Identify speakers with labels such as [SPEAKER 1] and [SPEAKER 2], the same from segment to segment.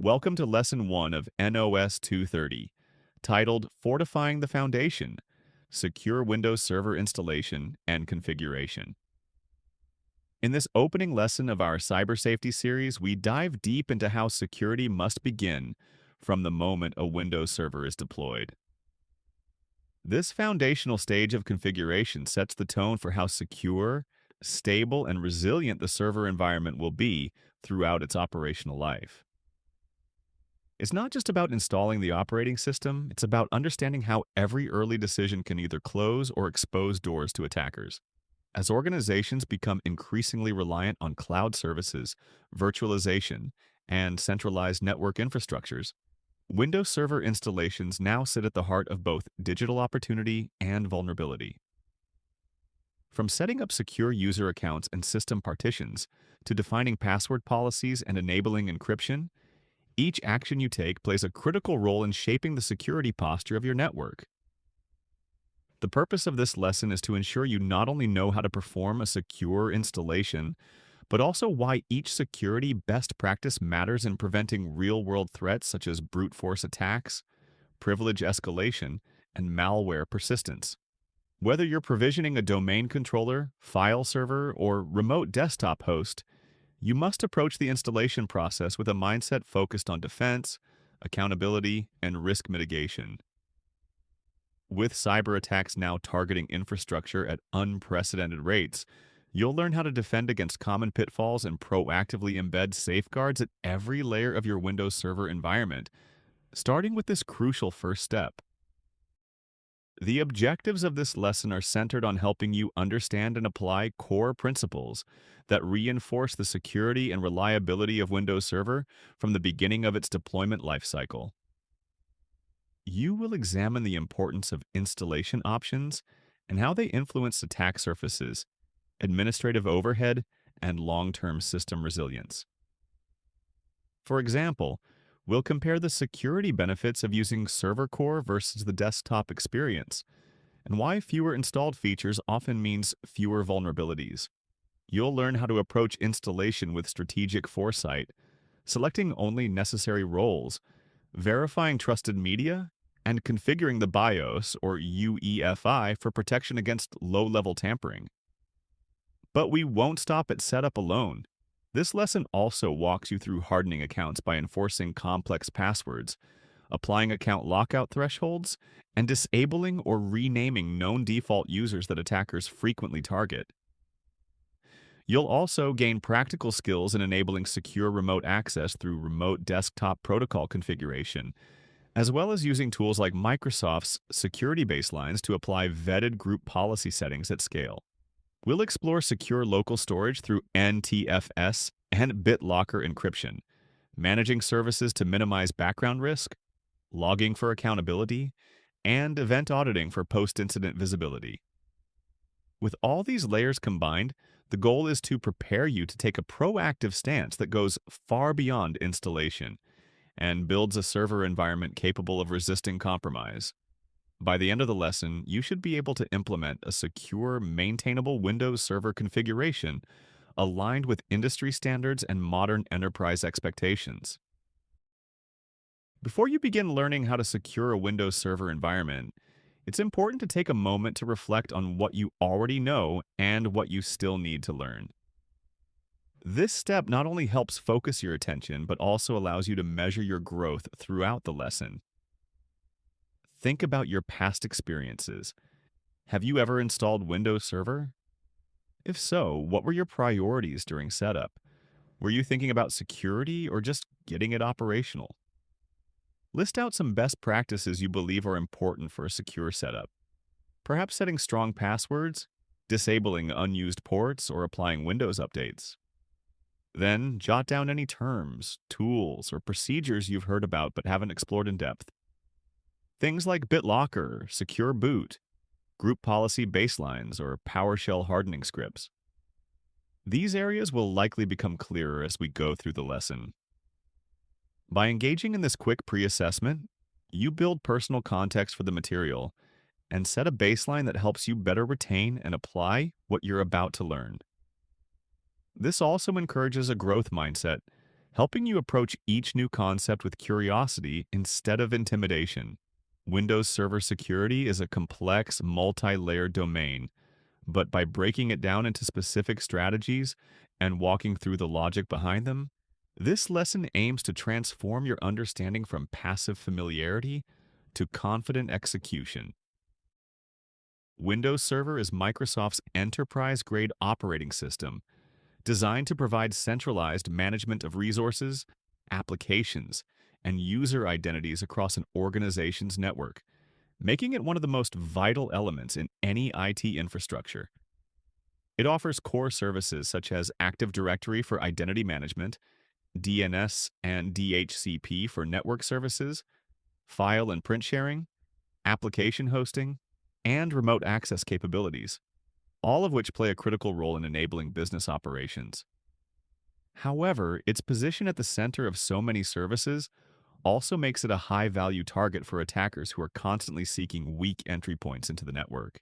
[SPEAKER 1] Welcome to Lesson 1 of NOS 230, titled Fortifying the Foundation, Secure Windows Server Installation and Configuration. In this opening lesson of our cyber safety series, we dive deep into how security must begin from the moment a Windows server is deployed. This foundational stage of configuration sets the tone for how secure, stable, and resilient the server environment will be throughout its operational life. It's not just about installing the operating system, it's about understanding how every early decision can either close or expose doors to attackers. As organizations become increasingly reliant on cloud services, virtualization, and centralized network infrastructures, Windows Server installations now sit at the heart of both digital opportunity and vulnerability. From setting up secure user accounts and system partitions to defining password policies and enabling encryption, each action you take plays a critical role in shaping the security posture of your network. The purpose of this lesson is to ensure you not only know how to perform a secure installation, but also why each security best practice matters in preventing real-world threats such as brute force attacks, privilege escalation, and malware persistence. Whether you're provisioning a domain controller, file server, or remote desktop host, you must approach the installation process with a mindset focused on defense, accountability, and risk mitigation. With cyber attacks now targeting infrastructure at unprecedented rates, you'll learn how to defend against common pitfalls and proactively embed safeguards at every layer of your Windows Server environment, starting with this crucial first step. The objectives of this lesson are centered on helping you understand and apply core principles that reinforce the security and reliability of Windows Server from the beginning of its deployment lifecycle. You will examine the importance of installation options and how they influence attack surfaces, administrative overhead, and long-term system resilience. For example, we'll compare the security benefits of using Server Core versus the desktop experience, and why fewer installed features often means fewer vulnerabilities. You'll learn how to approach installation with strategic foresight, selecting only necessary roles, verifying trusted media, and configuring the BIOS or UEFI for protection against low-level tampering. But we won't stop at setup alone. This lesson also walks you through hardening accounts by enforcing complex passwords, applying account lockout thresholds, and disabling or renaming known default users that attackers frequently target. You'll also gain practical skills in enabling secure remote access through remote desktop protocol configuration, as well as using tools like Microsoft's security baselines to apply vetted group policy settings at scale. We'll explore secure local storage through NTFS and BitLocker encryption, managing services to minimize background risk, logging for accountability, and event auditing for post-incident visibility. With all these layers combined, the goal is to prepare you to take a proactive stance that goes far beyond installation and builds a server environment capable of resisting compromise. By the end of the lesson, you should be able to implement a secure, maintainable Windows Server configuration aligned with industry standards and modern enterprise expectations. Before you begin learning how to secure a Windows Server environment, it's important to take a moment to reflect on what you already know and what you still need to learn. This step not only helps focus your attention, but also allows you to measure your growth throughout the lesson. Think about your past experiences. Have you ever installed Windows Server? If so, what were your priorities during setup? Were you thinking about security or just getting it operational? List out some best practices you believe are important for a secure setup. Perhaps setting strong passwords, disabling unused ports, or applying Windows updates. Then, jot down any terms, tools, or procedures you've heard about but haven't explored in depth. Things like BitLocker, Secure Boot, group policy baselines, or PowerShell hardening scripts. These areas will likely become clearer as we go through the lesson. By engaging in this quick pre-assessment, you build personal context for the material and set a baseline that helps you better retain and apply what you're about to learn. This also encourages a growth mindset, helping you approach each new concept with curiosity instead of intimidation. Windows Server security is a complex, multi-layered domain, but by breaking it down into specific strategies and walking through the logic behind them, this lesson aims to transform your understanding from passive familiarity to confident execution. Windows Server is Microsoft's enterprise-grade operating system designed to provide centralized management of resources, applications, and user identities across an organization's network, making it one of the most vital elements in any IT infrastructure. It offers core services such as Active Directory for identity management, DNS and DHCP for network services, file and print sharing, application hosting, and remote access capabilities, all of which play a critical role in enabling business operations. However, its position at the center of so many services also makes it a high-value target for attackers who are constantly seeking weak entry points into the network.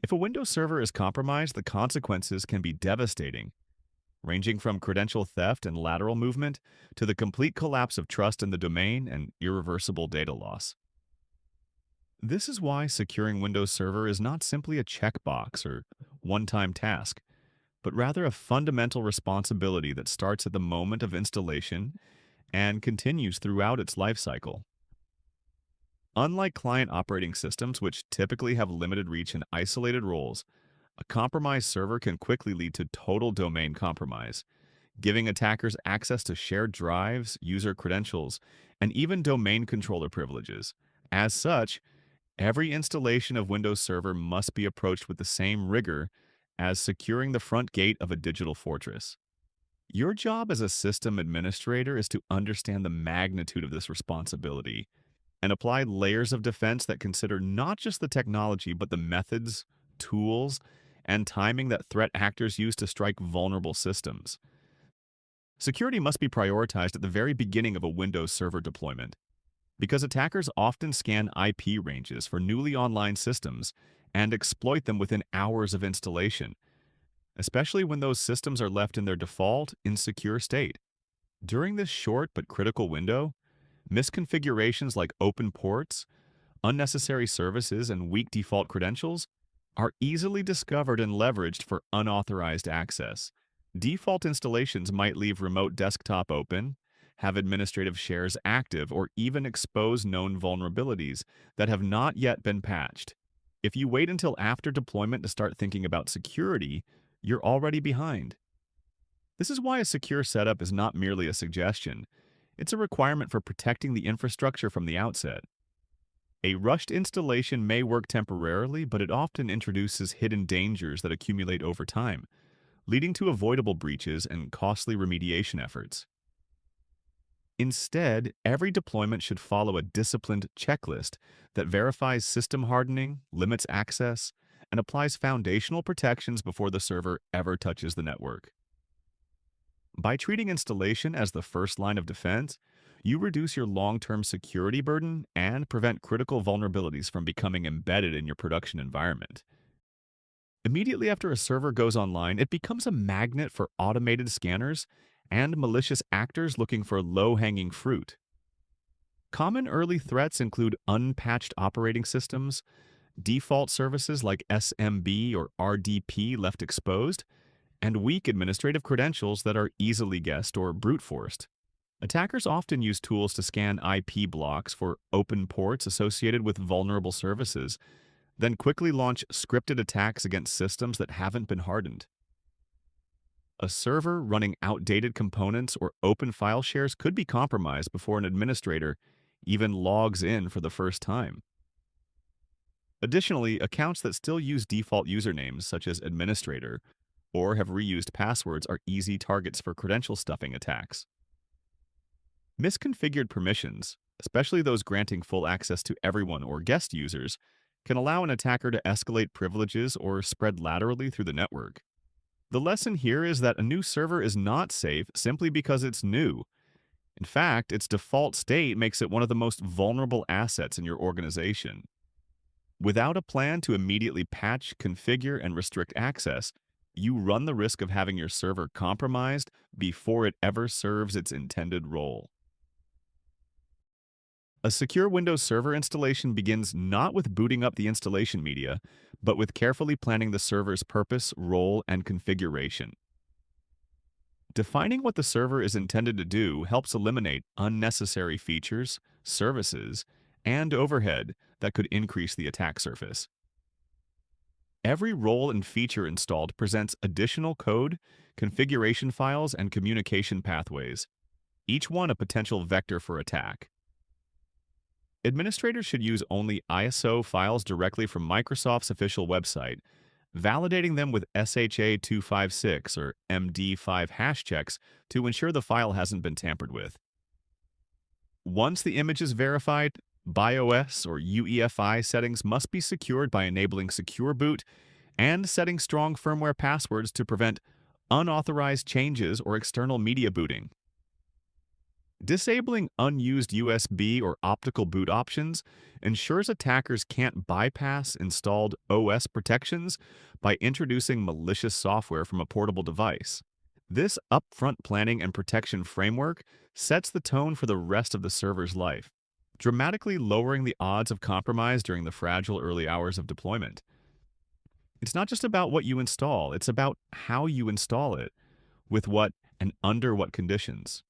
[SPEAKER 1] If a Windows server is compromised, the consequences can be devastating, ranging from credential theft and lateral movement to the complete collapse of trust in the domain and irreversible data loss. This is why securing Windows Server is not simply a checkbox or one-time task, but rather a fundamental responsibility that starts at the moment of installation and continues throughout its lifecycle. Unlike client operating systems, which typically have limited reach and isolated roles, a compromised server can quickly lead to total domain compromise, giving attackers access to shared drives, user credentials, and even domain controller privileges. As such, every installation of Windows Server must be approached with the same rigor as securing the front gate of a digital fortress. Your job as a system administrator is to understand the magnitude of this responsibility and apply layers of defense that consider not just the technology, but the methods, tools, and timing that threat actors use to strike vulnerable systems. Security must be prioritized at the very beginning of a Windows Server deployment, because attackers often scan IP ranges for newly online systems and exploit them within hours of installation, especially when those systems are left in their default, insecure state. During this short but critical window, misconfigurations like open ports, unnecessary services, and weak default credentials are easily discovered and leveraged for unauthorized access. Default installations might leave remote desktop open, have administrative shares active, or even expose known vulnerabilities that have not yet been patched. If you wait until after deployment to start thinking about security, you're already behind. This is why a secure setup is not merely a suggestion. It's a requirement for protecting the infrastructure from the outset. A rushed installation may work temporarily, but it often introduces hidden dangers that accumulate over time, leading to avoidable breaches and costly remediation efforts. Instead, every deployment should follow a disciplined checklist that verifies system hardening, limits access, and applies foundational protections before the server ever touches the network. By treating installation as the first line of defense, you reduce your long-term security burden and prevent critical vulnerabilities from becoming embedded in your production environment. Immediately after a server goes online, it becomes a magnet for automated scanners and malicious actors looking for low-hanging fruit. Common early threats include unpatched operating systems, default services like SMB or RDP left exposed, and weak administrative credentials that are easily guessed or brute-forced. Attackers often use tools to scan IP blocks for open ports associated with vulnerable services, then quickly launch scripted attacks against systems that haven't been hardened. A server running outdated components or open file shares could be compromised before an administrator even logs in for the first time. Additionally, accounts that still use default usernames, such as administrator, or have reused passwords are easy targets for credential stuffing attacks. Misconfigured permissions, especially those granting full access to everyone or guest users, can allow an attacker to escalate privileges or spread laterally through the network. The lesson here is that a new server is not safe simply because it's new. In fact, its default state makes it one of the most vulnerable assets in your organization. Without a plan to immediately patch, configure, and restrict access, you run the risk of having your server compromised before it ever serves its intended role. A secure Windows Server installation begins not with booting up the installation media, but with carefully planning the server's purpose, role, and configuration. Defining what the server is intended to do helps eliminate unnecessary features, services, and overhead that could increase the attack surface. Every role and feature installed presents additional code, configuration files, and communication pathways, each one a potential vector for attack. Administrators should use only ISO files directly from Microsoft's official website, validating them with SHA-256 or MD5 hash checks to ensure the file hasn't been tampered with. Once the image is verified, BIOS or UEFI settings must be secured by enabling secure boot and setting strong firmware passwords to prevent unauthorized changes or external media booting. Disabling unused USB or optical boot options ensures attackers can't bypass installed OS protections by introducing malicious software from a portable device. This upfront planning and protection framework sets the tone for the rest of the server's life, dramatically lowering the odds of compromise during the fragile early hours of deployment. It's not just about what you install, it's about how you install it, with what and under what conditions.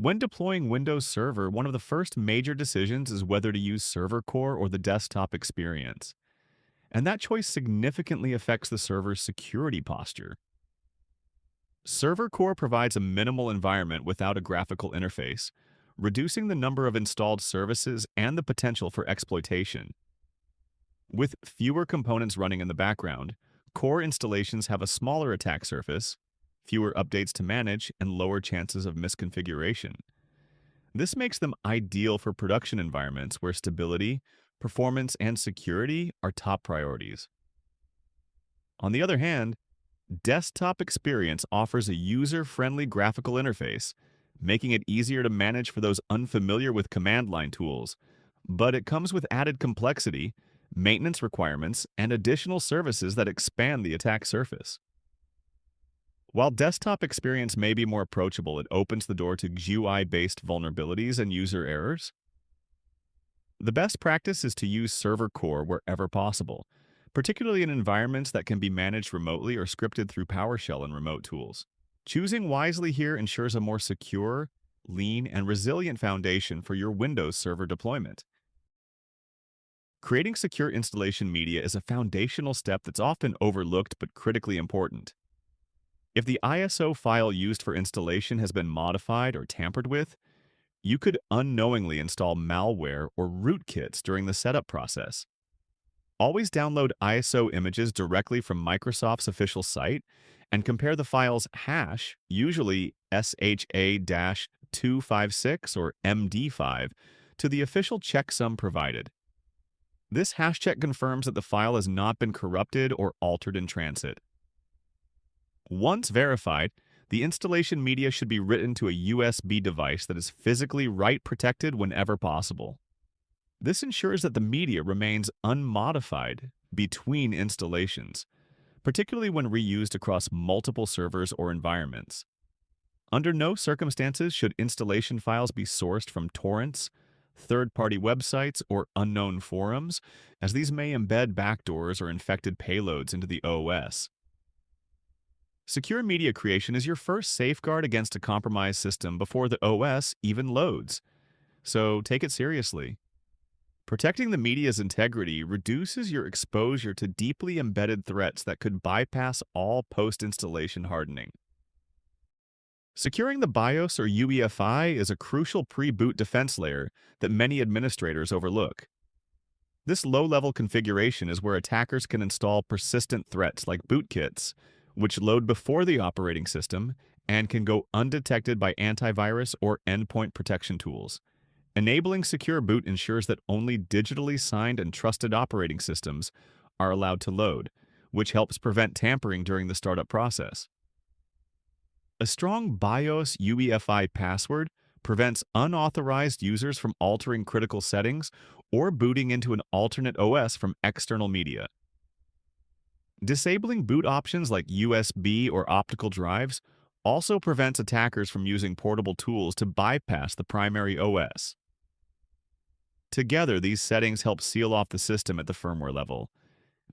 [SPEAKER 1] When deploying Windows Server, one of the first major decisions is whether to use Server Core or the desktop experience. And that choice significantly affects the server's security posture. Server Core provides a minimal environment without a graphical interface, reducing the number of installed services and the potential for exploitation. With fewer components running in the background, core installations have a smaller attack surface, fewer updates to manage, and lower chances of misconfiguration. This makes them ideal for production environments where stability, performance, and security are top priorities. On the other hand, Desktop Experience offers a user-friendly graphical interface, making it easier to manage for those unfamiliar with command line tools, but it comes with added complexity, maintenance requirements, and additional services that expand the attack surface. While Desktop Experience may be more approachable, it opens the door to GUI-based vulnerabilities and user errors. The best practice is to use Server Core wherever possible, particularly in environments that can be managed remotely or scripted through PowerShell and remote tools. Choosing wisely here ensures a more secure, lean, and resilient foundation for your Windows Server deployment. Creating secure installation media is a foundational step that's often overlooked but critically important. If the ISO file used for installation has been modified or tampered with, you could unknowingly install malware or rootkits during the setup process. Always download ISO images directly from Microsoft's official site and compare the file's hash, usually SHA-256 or MD5, to the official checksum provided. This hash check confirms that the file has not been corrupted or altered in transit. Once verified, the installation media should be written to a USB device that is physically write-protected whenever possible. This ensures that the media remains unmodified between installations, particularly when reused across multiple servers or environments. Under no circumstances should installation files be sourced from torrents, third-party websites, or unknown forums, as these may embed backdoors or infected payloads into the OS. Secure media creation is your first safeguard against a compromised system before the OS even loads, so take it seriously. Protecting the media's integrity reduces your exposure to deeply embedded threats that could bypass all post-installation hardening. Securing the BIOS or UEFI is a crucial pre-boot defense layer that many administrators overlook. This low-level configuration is where attackers can install persistent threats like bootkits, which load before the operating system and can go undetected by antivirus or endpoint protection tools. Enabling secure boot ensures that only digitally signed and trusted operating systems are allowed to load, which helps prevent tampering during the startup process. A strong BIOS UEFI password prevents unauthorized users from altering critical settings or booting into an alternate OS from external media. Disabling boot options like USB or optical drives also prevents attackers from using portable tools to bypass the primary OS. Together, these settings help seal off the system at the firmware level,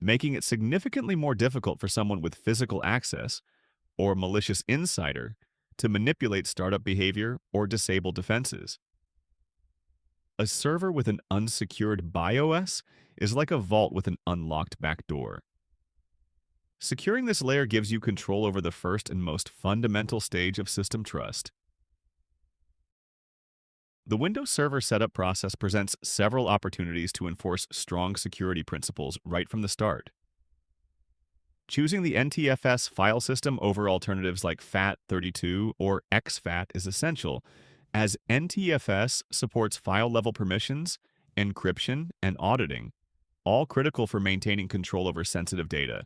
[SPEAKER 1] making it significantly more difficult for someone with physical access or a malicious insider to manipulate startup behavior or disable defenses. A server with an unsecured BIOS is like a vault with an unlocked backdoor. Securing this layer gives you control over the first and most fundamental stage of system trust. The Windows Server setup process presents several opportunities to enforce strong security principles right from the start. Choosing the NTFS file system over alternatives like FAT32 or exFAT is essential, as NTFS supports file-level permissions, encryption, and auditing, all critical for maintaining control over sensitive data.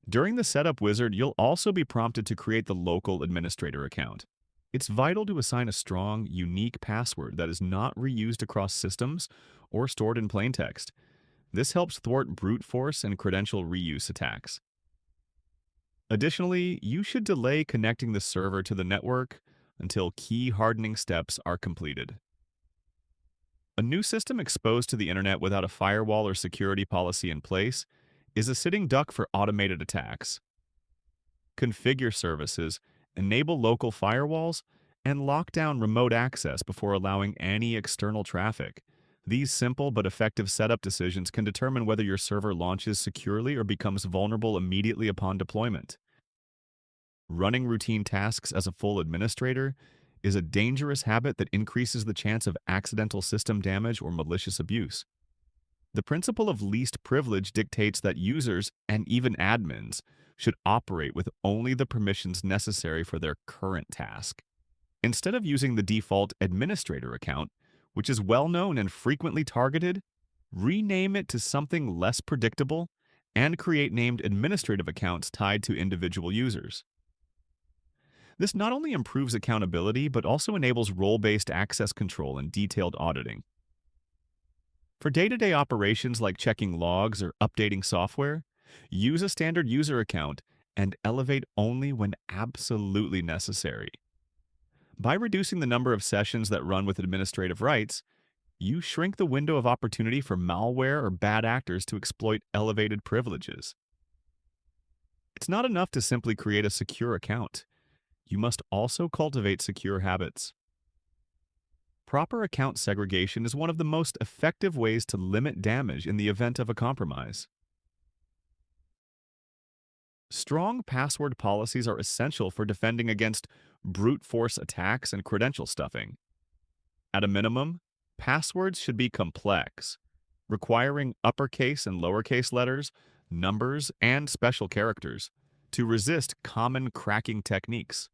[SPEAKER 1] During the setup wizard, you'll also be prompted to create the local administrator account. It's vital to assign a strong, unique password that is not reused across systems or stored in plain text. This helps thwart brute force and credential reuse attacks. Additionally, you should delay connecting the server to the network until key hardening steps are completed. A new system exposed to the internet without a firewall or security policy in place is a sitting duck for automated attacks. Configure services, enable local firewalls, and lock down remote access before allowing any external traffic. These simple but effective setup decisions can determine whether your server launches securely or becomes vulnerable immediately upon deployment. Running routine tasks as a full administrator is a dangerous habit that increases the chance of accidental system damage or malicious abuse. The principle of least privilege dictates that users, and even admins, should operate with only the permissions necessary for their current task. Instead of using the default administrator account, which is well known and frequently targeted, rename it to something less predictable and create named administrative accounts tied to individual users. This not only improves accountability, but also enables role-based access control and detailed auditing. For day-to-day operations like checking logs or updating software, use a standard user account and elevate only when absolutely necessary. By reducing the number of sessions that run with administrative rights, you shrink the window of opportunity for malware or bad actors to exploit elevated privileges. It's not enough to simply create a secure account. You must also cultivate secure habits. Proper account segregation is one of the most effective ways to limit damage in the event of a compromise. Strong password policies are essential for defending against brute force attacks and credential stuffing. At a minimum, passwords should be complex, requiring uppercase and lowercase letters, numbers, and special characters to resist common cracking techniques.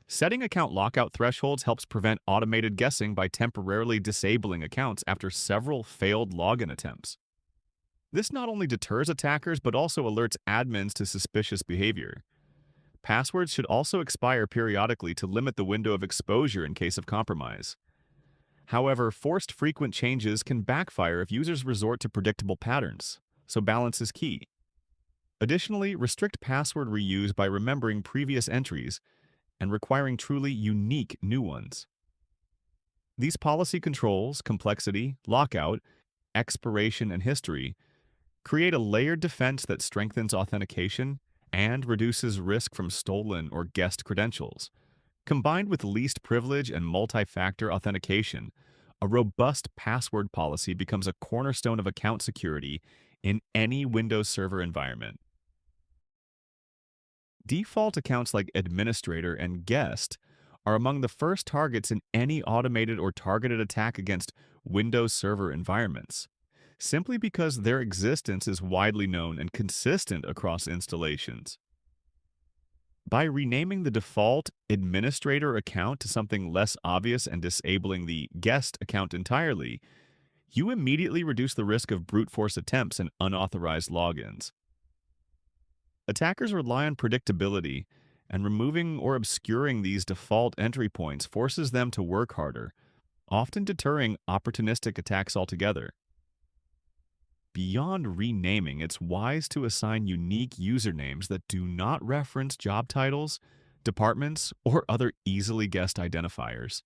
[SPEAKER 1] Setting account lockout thresholds helps prevent automated guessing by temporarily disabling accounts after several failed login attempts. This not only deters attackers but also alerts admins to suspicious behavior. Passwords should also expire periodically to limit the window of exposure in case of compromise. However, forced frequent changes can backfire if users resort to predictable patterns, so balance is key. Additionally, restrict password reuse by remembering previous entries and requiring truly unique new ones. These policy controls, complexity, lockout, expiration, and history create a layered defense that strengthens authentication and reduces risk from stolen or guessed credentials. Combined with least privilege and multi-factor authentication, a robust password policy becomes a cornerstone of account security in any Windows Server environment. Default accounts like Administrator and Guest are among the first targets in any automated or targeted attack against Windows Server environments, simply because their existence is widely known and consistent across installations. By renaming the default Administrator account to something less obvious and disabling the Guest account entirely, you immediately reduce the risk of brute force attempts and unauthorized logins. Attackers rely on predictability, and removing or obscuring these default entry points forces them to work harder, often deterring opportunistic attacks altogether. beyond renaming, it's wise to assign unique usernames that do not reference job titles, departments, or other easily guessed identifiers.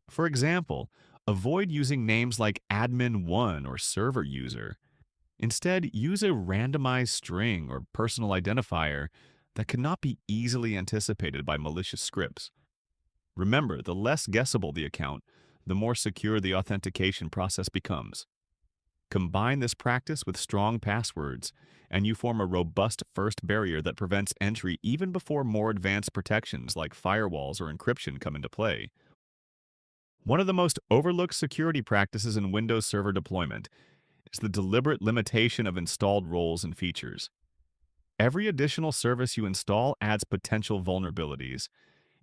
[SPEAKER 1] For example, avoid using names like admin1 or server user. Instead, use a randomized string or personal identifier that cannot be easily anticipated by malicious scripts. Remember, the less guessable the account, the more secure the authentication process becomes. Combine this practice with strong passwords, and you form a robust first barrier that prevents entry even before more advanced protections like firewalls or encryption come into play. One of the most overlooked security practices in Windows Server deployment is the deliberate limitation of installed roles and features. Every additional service you install adds potential vulnerabilities,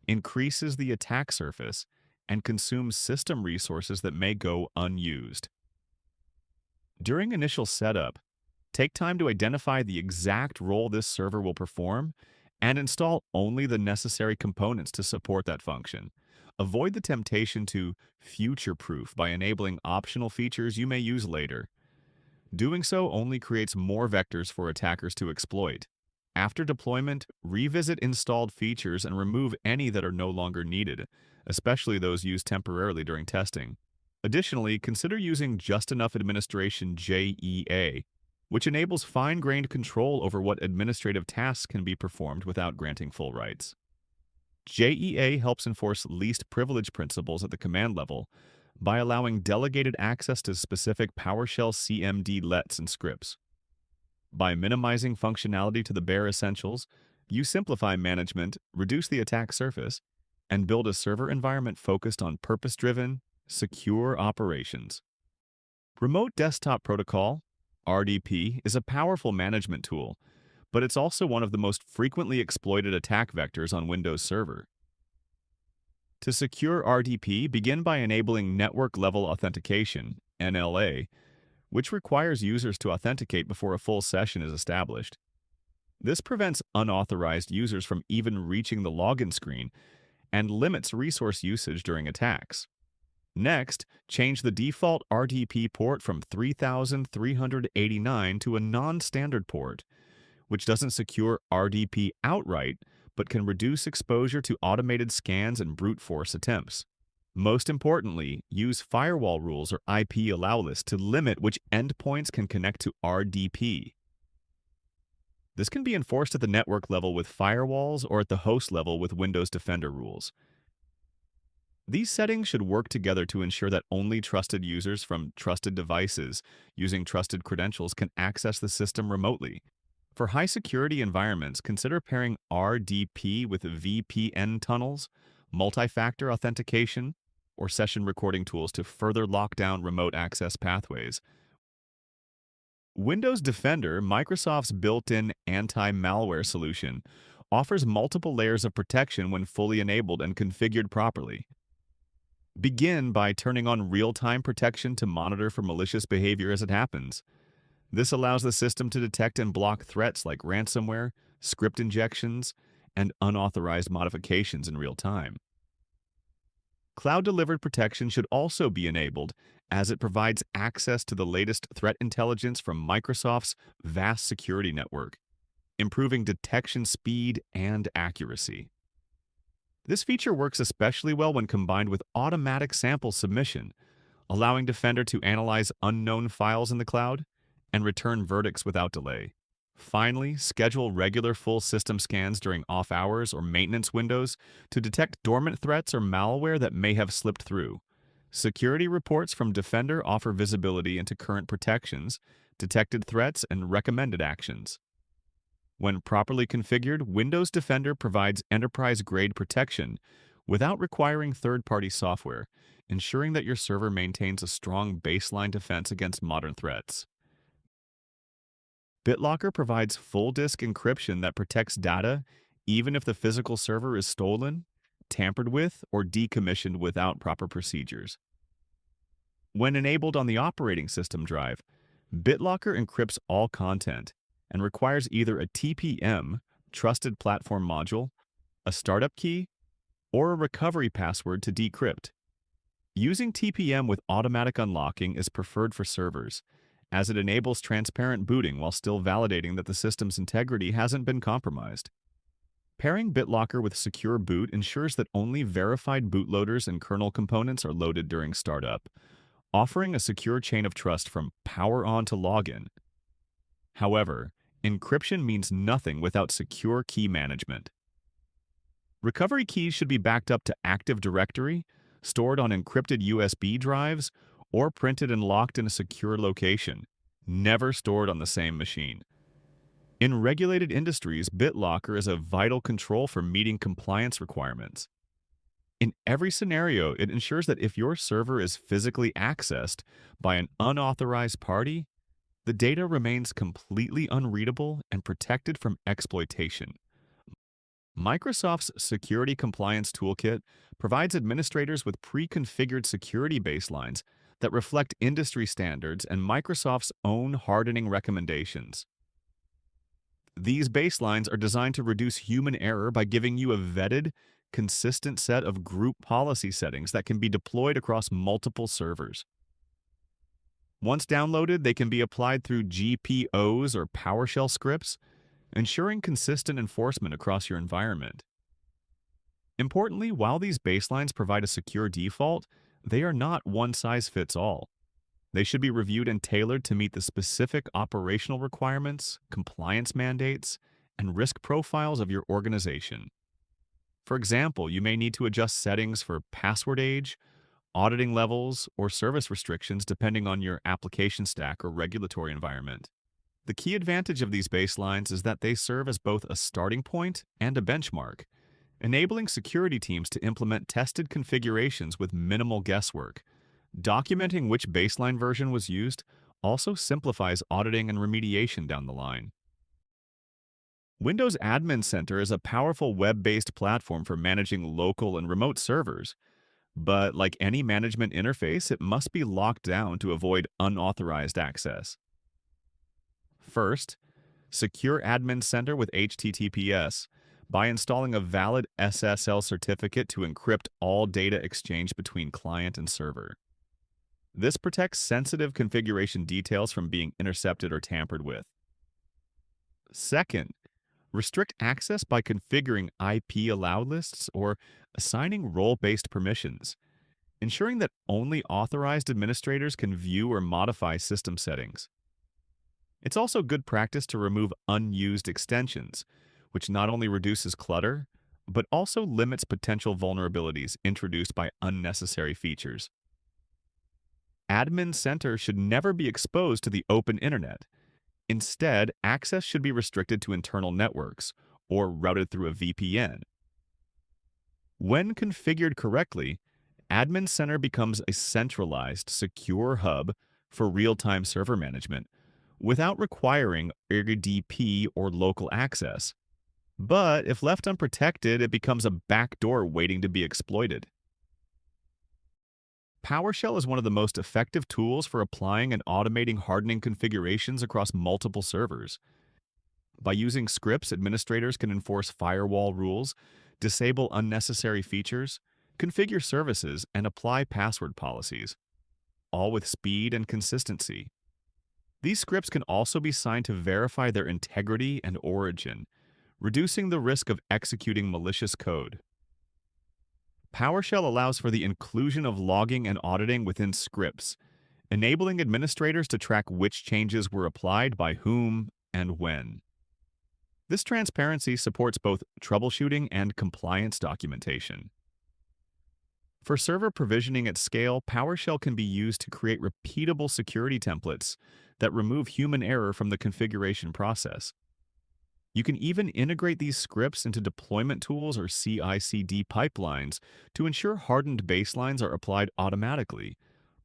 [SPEAKER 1] increases the attack surface, and consumes system resources that may go unused. During initial setup, take time to identify the exact role this server will perform and install only the necessary components to support that function. Avoid the temptation to future-proof by enabling optional features you may use later. Doing so only creates more vectors for attackers to exploit. After deployment, revisit installed features and remove any that are no longer needed, especially those used temporarily during testing. Additionally, consider using Just Enough Administration JEA, which enables fine-grained control over what administrative tasks can be performed without granting full rights. JEA helps enforce least privilege principles at the command level by allowing delegated access to specific PowerShell CMD lets and scripts. By minimizing functionality to the bare essentials, you simplify management, reduce the attack surface, and build a server environment focused on purpose-driven, secure operations. Remote Desktop Protocol, RDP, is a powerful management tool, but it's also one of the most frequently exploited attack vectors on Windows Server. To secure RDP, begin by enabling network-level authentication, NLA, which requires users to authenticate before a full session is established. This prevents unauthorized users from even reaching the login screen and limits resource usage during attacks. Next, change the default RDP port from 3389 to a non-standard port, which doesn't secure RDP outright, but can reduce exposure to automated scans and brute force attempts. Most importantly, use firewall rules or IP allow lists to limit which endpoints can connect to RDP. This can be enforced at the network level with firewalls or at the host level with Windows Defender rules. These settings should work together to ensure that only trusted users from trusted devices using trusted credentials can access the system remotely. For high-security environments, consider pairing RDP with VPN tunnels, multi-factor authentication, or session recording tools to further lock down remote access pathways. Windows Defender, Microsoft's built-in anti-malware solution, offers multiple layers of protection when fully enabled and configured properly. Begin by turning on real-time protection to monitor for malicious behavior as it happens. This allows the system to detect and block threats like ransomware, script injections, and unauthorized modifications in real time. Cloud-delivered protection should also be enabled as it provides access to the latest threat intelligence from Microsoft's vast security network, improving detection speed and accuracy. This feature works especially well when combined with automatic sample submission, allowing Defender to analyze unknown files in the cloud and return verdicts without delay. Finally, schedule regular full system scans during off-hours or maintenance windows to detect dormant threats or malware that may have slipped through. Security reports from Defender offer visibility into current protections, detected threats, and recommended actions. When properly configured, Windows Defender provides enterprise-grade protection without requiring third-party software, ensuring that your server maintains a strong baseline defense against modern threats. BitLocker provides full-disk encryption that protects data even if the physical server is stolen, tampered with, or decommissioned without proper procedures. When enabled on the operating system drive, BitLocker encrypts all content and requires either a TPM, Trusted Platform Module, a startup key, or a recovery password to decrypt. Using TPM with automatic unlocking is preferred for servers, as it enables transparent booting while still validating that the system's integrity hasn't been compromised. Pairing BitLocker with Secure Boot ensures that only verified bootloaders and kernel components are loaded during startup, offering a secure chain of trust from power on to login. However, encryption means nothing without secure key management. Recovery keys should be backed up to Active Directory, stored on encrypted USB drives, or printed and locked in a secure location, never stored on the same machine. In regulated industries, BitLocker is a vital control for meeting compliance requirements. In every scenario, it ensures that if your server is physically accessed by an unauthorized party, the data remains completely unreadable and protected from exploitation. Microsoft's Security Compliance Toolkit provides administrators with pre-configured security baselines that reflect industry standards and Microsoft's own hardening recommendations. These baselines are designed to reduce human error by giving you a vetted, consistent set of group policy settings that can be deployed across multiple servers. Once downloaded, they can be applied through GPOs or PowerShell scripts, ensuring consistent enforcement across your environment. Importantly, while these baselines provide a secure default, they are not one-size-fits-all. They should be reviewed and tailored to meet the specific operational requirements, compliance mandates, and risk profiles of your organization. For example, you may need to adjust settings for password age, auditing levels, or service restrictions depending on your application stack or regulatory environment. The key advantage of these baselines is that they serve as both a starting point and a benchmark, enabling security teams to implement tested configurations with minimal guesswork. Documenting which baseline version was used also simplifies auditing and remediation down the line. Windows Admin Center is a powerful web-based platform for managing local and remote servers, but like any management interface, it must be locked down to avoid unauthorized access. First, secure Admin Center with HTTPS by installing a valid SSL certificate to encrypt all data exchanged between client and server. This protects sensitive configuration details from being intercepted or tampered with. Second, restrict access by configuring IP allowed lists or assigning role-based permissions, ensuring that only authorized administrators can view or modify system settings. It's also good practice to remove unused extensions, which not only reduces clutter, but also limits potential vulnerabilities introduced by unnecessary features. Admin Center should never be exposed to the open internet. Instead, access should be restricted to internal networks or routed through a VPN. When configured correctly, Admin Center becomes a centralized, secure hub for real-time server management without requiring RDP or local access. But if left unprotected, it becomes a backdoor waiting to be exploited. PowerShell is one of the most effective tools for applying and automating hardening configurations across multiple servers. By using scripts, administrators can enforce firewall rules, disable unnecessary features, configure services, and apply password policies, all with speed and consistency. These scripts can also be signed to verify their integrity and origin, reducing the risk of executing malicious code. PowerShell allows for the inclusion of logging and auditing within scripts, enabling administrators to track which changes were applied by whom and when. This transparency supports both troubleshooting and compliance documentation. For server provisioning at scale, PowerShell can be used to create repeatable security templates that remove human error from the configuration process. You can even integrate these scripts into deployment tools or CI/CD pipelines to ensure hardened baselines are applied automatically.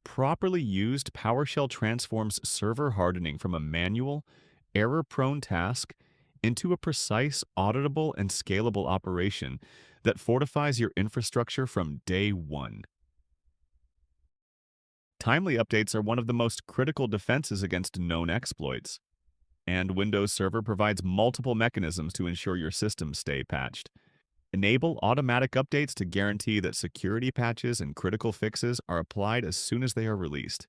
[SPEAKER 1] Properly used, PowerShell transforms server hardening from a manual, error-prone task into a precise, auditable, and scalable operation that fortifies your infrastructure from day one. Timely updates are one of the most critical defenses against known exploits. And Windows Server provides multiple mechanisms to ensure your systems stay patched. Enable automatic updates to guarantee that security patches and critical fixes are applied as soon as they are released.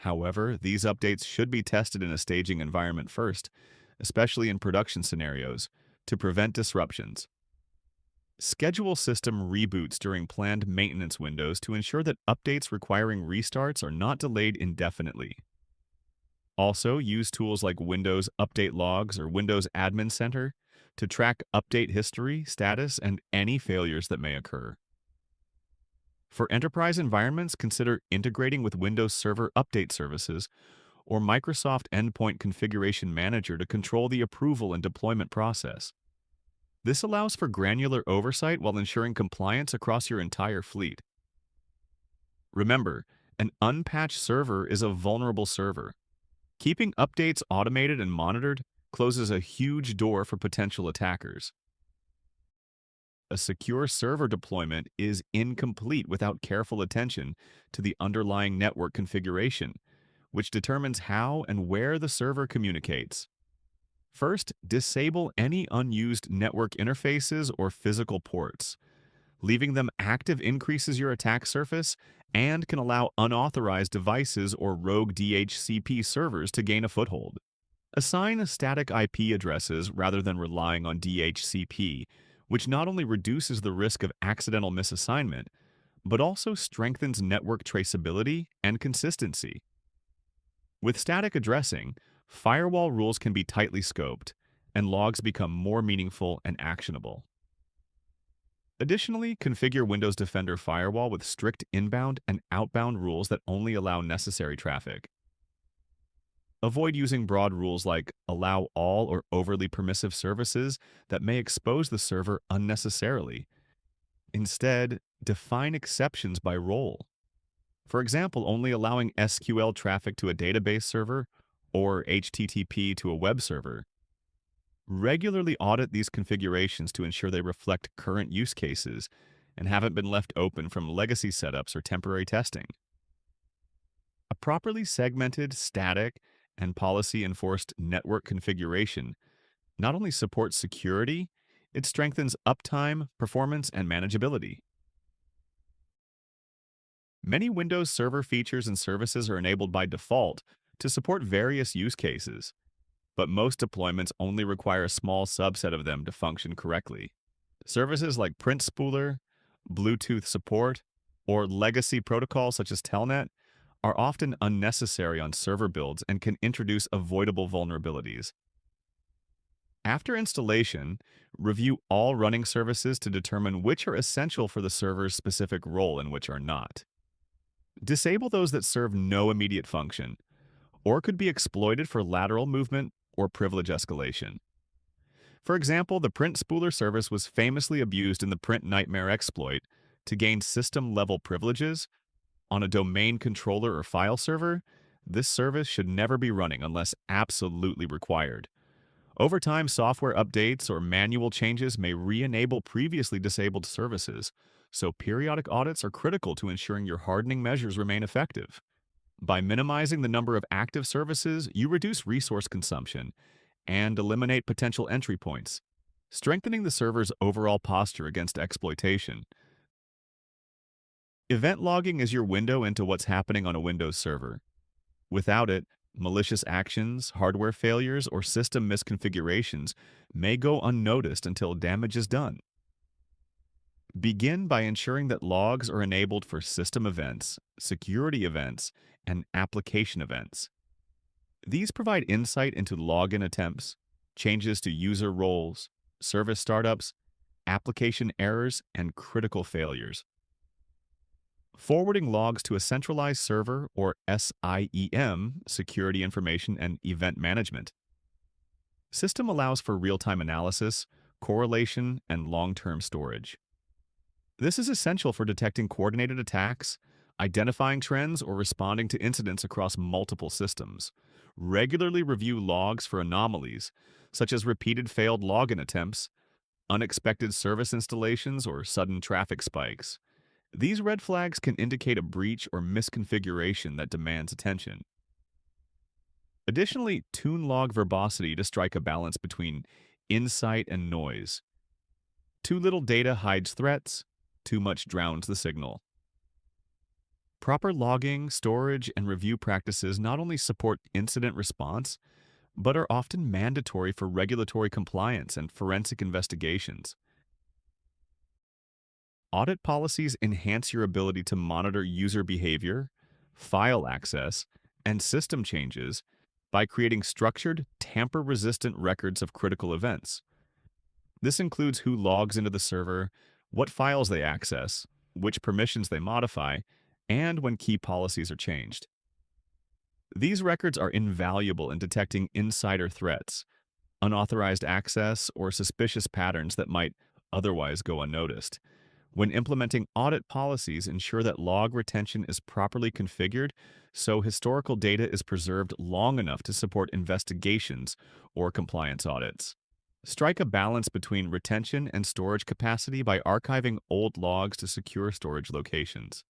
[SPEAKER 1] However, these updates should be tested in a staging environment first, especially in production scenarios, to prevent disruptions. Schedule system reboots during planned maintenance windows to ensure that updates requiring restarts are not delayed indefinitely. Also, use tools like Windows Update Logs or Windows Admin Center to track update history, status, and any failures that may occur. For enterprise environments, consider integrating with Windows Server Update Services or Microsoft Endpoint Configuration Manager to control the approval and deployment process. This allows for granular oversight while ensuring compliance across your entire fleet. Remember, an unpatched server is a vulnerable server. Keeping updates automated and monitored closes a huge door for potential attackers. A secure server deployment is incomplete without careful attention to the underlying network configuration, which determines how and where the server communicates. First, disable any unused network interfaces or physical ports. Leaving them active increases your attack surface and can allow unauthorized devices or rogue DHCP servers to gain a foothold. Assign static IP addresses rather than relying on DHCP, which not only reduces the risk of accidental misassignment, but also strengthens network traceability and consistency. With static addressing, firewall rules can be tightly scoped, and logs become more meaningful and actionable. Additionally, configure Windows Defender Firewall with strict inbound and outbound rules that only allow necessary traffic. Avoid using broad rules like allow all or overly permissive services that may expose the server unnecessarily. Instead, define exceptions by role. For example, only allowing SQL traffic to a database server or HTTP to a web server. Regularly audit these configurations to ensure they reflect current use cases and haven't been left open from legacy setups or temporary testing. A properly segmented, static, and policy-enforced network configuration not only supports security, it strengthens uptime, performance, and manageability. Many Windows Server features and services are enabled by default to support various use cases, but most deployments only require a small subset of them to function correctly. Services like Print Spooler, Bluetooth support, or legacy protocols such as Telnet are often unnecessary on server builds and can introduce avoidable vulnerabilities. After installation, review all running services to determine which are essential for the server's specific role and which are not. Disable those that serve no immediate function, or could be exploited for lateral movement or privilege escalation. For example, the Print Spooler service was famously abused in the Print Nightmare exploit to gain system-level privileges. On a domain controller or file server, this service should never be running unless absolutely required. Over time, software updates or manual changes may re-enable previously disabled services, so periodic audits are critical to ensuring your hardening measures remain effective. By minimizing the number of active services, you reduce resource consumption and eliminate potential entry points, strengthening the server's overall posture against exploitation. Event logging is your window into what's happening on a Windows server. Without it, malicious actions, hardware failures, or system misconfigurations may go unnoticed until damage is done. Begin by ensuring that logs are enabled for system events, security events, and application events. These provide insight into login attempts, changes to user roles, service startups, application errors, and critical failures. Forwarding logs to a centralized server or SIEM, Security Information and Event Management. System allows for real-time analysis, correlation, and long-term storage. This is essential for detecting coordinated attacks, identifying trends, or responding to incidents across multiple systems. Regularly review logs for anomalies, such as repeated failed login attempts, unexpected service installations, or sudden traffic spikes. These red flags can indicate a breach or misconfiguration that demands attention. Additionally, tune log verbosity to strike a balance between insight and noise. Too little data hides threats, too much drowns the signal. Proper logging, storage, and review practices not only support incident response, but are often mandatory for regulatory compliance and forensic investigations. Audit policies enhance your ability to monitor user behavior, file access, and system changes by creating structured, tamper-resistant records of critical events. This includes who logs into the server, what files they access, which permissions they modify, and when key policies are changed. These records are invaluable in detecting insider threats, unauthorized access, or suspicious patterns that might otherwise go unnoticed. When implementing audit policies, ensure that log retention is properly configured so historical data is preserved long enough to support investigations or compliance audits. Strike a balance between retention and storage capacity by archiving old logs to secure storage locations.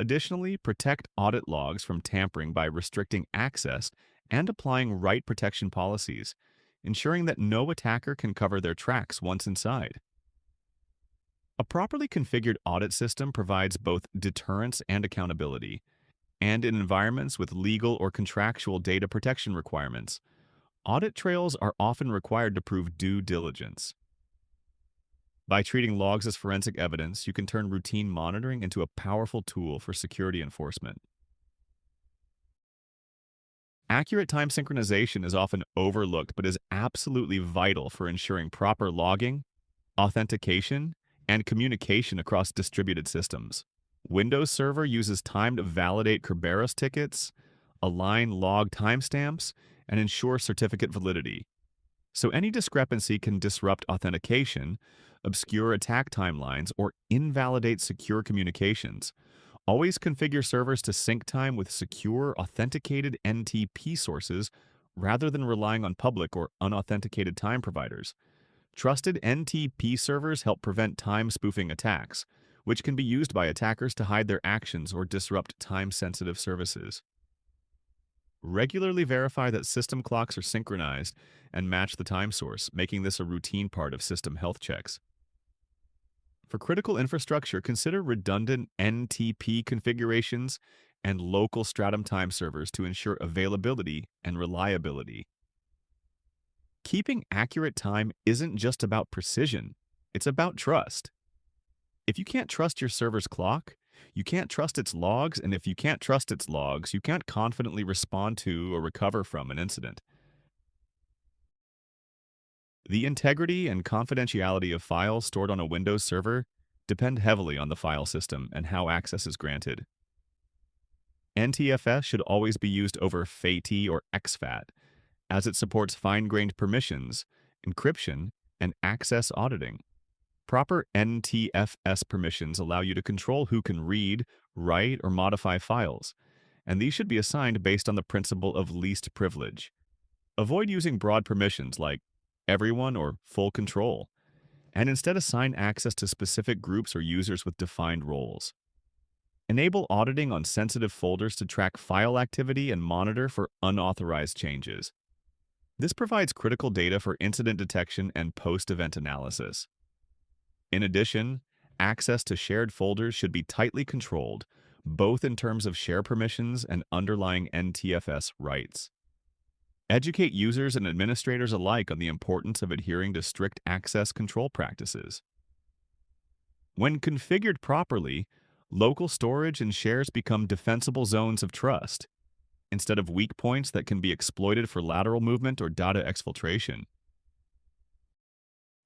[SPEAKER 1] Additionally, protect audit logs from tampering by restricting access and applying write protection policies, ensuring that no attacker can cover their tracks once inside. A properly configured audit system provides both deterrence and accountability, and in environments with legal or contractual data protection requirements, audit trails are often required to prove due diligence. By treating logs as forensic evidence, you can turn routine monitoring into a powerful tool for security enforcement. Accurate time synchronization is often overlooked but is absolutely vital for ensuring proper logging, authentication, and communication across distributed systems. Windows Server uses time to validate Kerberos tickets, align log timestamps, and ensure certificate validity. So any discrepancy can disrupt authentication, obscure attack timelines, or invalidate secure communications. Always configure servers to sync time with secure, authenticated NTP sources rather than relying on public or unauthenticated time providers. Trusted NTP servers help prevent time spoofing attacks, which can be used by attackers to hide their actions or disrupt time-sensitive services. Regularly verify that system clocks are synchronized and match the time source, making this a routine part of system health checks. For critical infrastructure, consider redundant NTP configurations and local stratum time servers to ensure availability and reliability. Keeping accurate time isn't just about precision, it's about trust. If you can't trust your server's clock, you can't trust its logs, and if you can't trust its logs, you can't confidently respond to or recover from an incident. The integrity and confidentiality of files stored on a Windows server depend heavily on the file system and how access is granted. NTFS should always be used over FAT or exFAT, as it supports fine-grained permissions, encryption, and access auditing. Proper NTFS permissions allow you to control who can read, write, or modify files, and these should be assigned based on the principle of least privilege. Avoid using broad permissions like everyone or full control, and instead assign access to specific groups or users with defined roles. Enable auditing on sensitive folders to track file activity and monitor for unauthorized changes. This provides critical data for incident detection and post-event analysis. In addition, access to shared folders should be tightly controlled, both in terms of share permissions and underlying NTFS rights. Educate users and administrators alike on the importance of adhering to strict access control practices. When configured properly, local storage and shares become defensible zones of trust, instead of weak points that can be exploited for lateral movement or data exfiltration.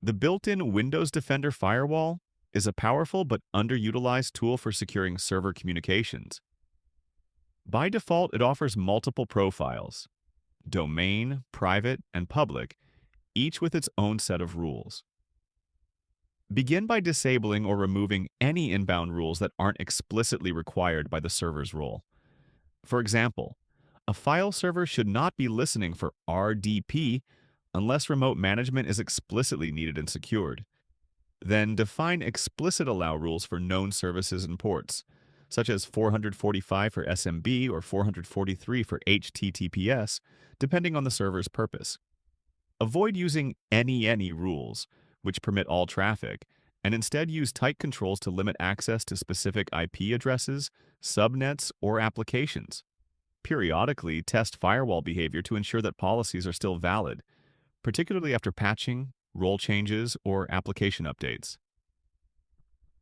[SPEAKER 1] The built-in Windows Defender firewall is a powerful but underutilized tool for securing server communications. By default, it offers multiple profiles: domain, private, and public, each with its own set of rules. Begin by disabling or removing any inbound rules that aren't explicitly required by the server's role. For example, a file server should not be listening for RDP unless remote management is explicitly needed and secured. Then define explicit allow rules for known services and ports, such as 445 for SMB or 443 for HTTPS, depending on the server's purpose. Avoid using any rules, which permit all traffic, and instead use tight controls to limit access to specific IP addresses, subnets, or applications. Periodically, test firewall behavior to ensure that policies are still valid, particularly after patching, role changes, or application updates.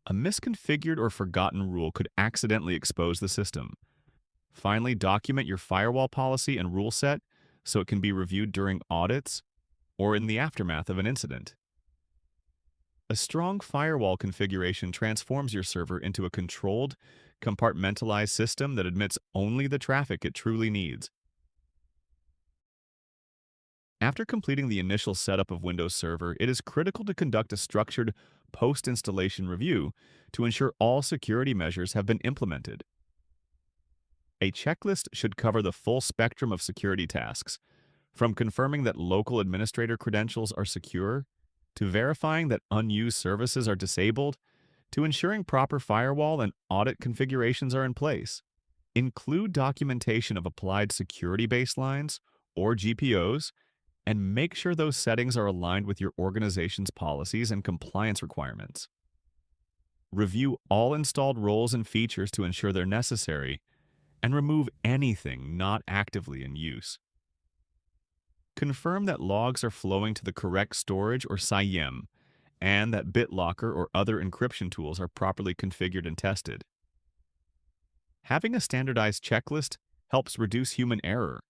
[SPEAKER 1] A misconfigured or forgotten rule could accidentally expose the system. Finally, document your firewall policy and rule set so it can be reviewed during audits or in the aftermath of an incident. A strong firewall configuration transforms your server into a controlled, compartmentalized system that admits only the traffic it truly needs. After completing the initial setup of Windows Server, it is critical to conduct a structured post-installation review to ensure all security measures have been implemented. A checklist should cover the full spectrum of security tasks, from confirming that local administrator credentials are secure, to verifying that unused services are disabled, to ensuring proper firewall and audit configurations are in place. Include documentation of applied security baselines or GPOs, and make sure those settings are aligned with your organization's policies and compliance requirements. Review all installed roles and features to ensure they're necessary, and remove anything not actively in use. Confirm that logs are flowing to the correct storage or SIEM, and that BitLocker or other encryption tools are properly configured and tested. Having a standardized checklist helps reduce human error,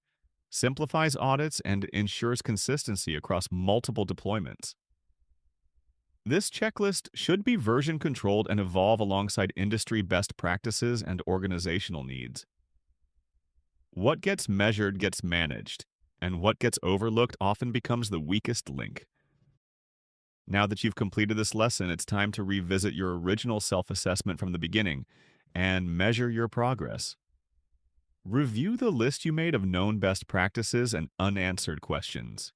[SPEAKER 1] simplifies audits, and ensures consistency across multiple deployments. This checklist should be version controlled and evolve alongside industry best practices and organizational needs. What gets measured gets managed, and what gets overlooked often becomes the weakest link. Now that you've completed this lesson, it's time to revisit your original self-assessment from the beginning and measure your progress. Review the list you made of known best practices and unanswered questions.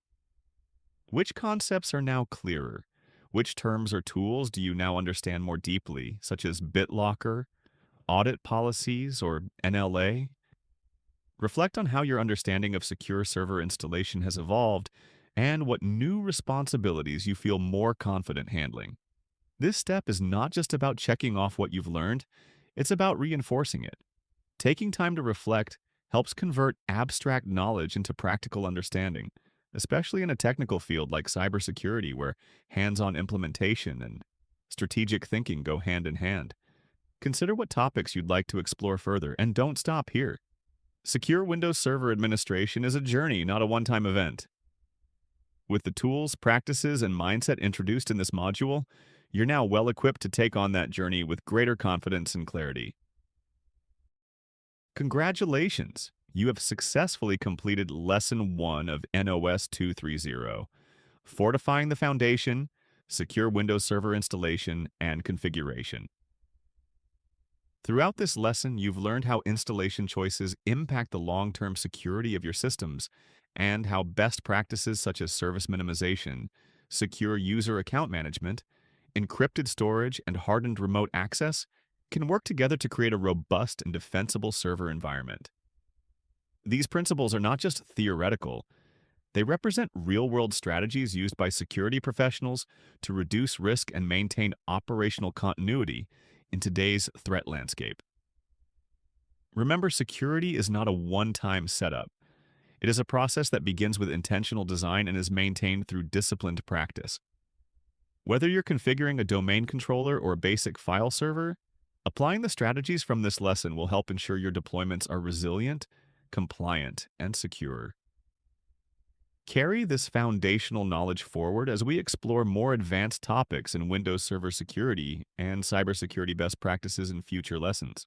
[SPEAKER 1] Which concepts are now clearer? Which terms or tools do you now understand more deeply, such as BitLocker, audit policies, or NLA? Reflect on how your understanding of secure server installation has evolved and what new responsibilities you feel more confident handling. This step is not just about checking off what you've learned, it's about reinforcing it. Taking time to reflect helps convert abstract knowledge into practical understanding, especially in a technical field like cybersecurity where hands-on implementation and strategic thinking go hand in hand. Consider what topics you'd like to explore further, and don't stop here. Secure Windows Server administration is a journey, not a one-time event. With the tools, practices, and mindset introduced in this module, you're now well equipped to take on that journey with greater confidence and clarity. Congratulations! You have successfully completed Lesson 1 of NOS 230, Fortifying the Foundation, Secure Windows Server Installation, and Configuration. Throughout this lesson, you've learned how installation choices impact the long-term security of your systems and how best practices such as service minimization, secure user account management, encrypted storage, and hardened remote access can work together to create a robust and defensible server environment. These principles are not just theoretical, they represent real-world strategies used by security professionals to reduce risk and maintain operational continuity in today's threat landscape. Remember, security is not a one-time setup. It is a process that begins with intentional design and is maintained through disciplined practice. Whether you're configuring a domain controller or a basic file server, applying the strategies from this lesson will help ensure your deployments are resilient, compliant, and secure. Carry this foundational knowledge forward as we explore more advanced topics in Windows Server security and cybersecurity best practices in future lessons.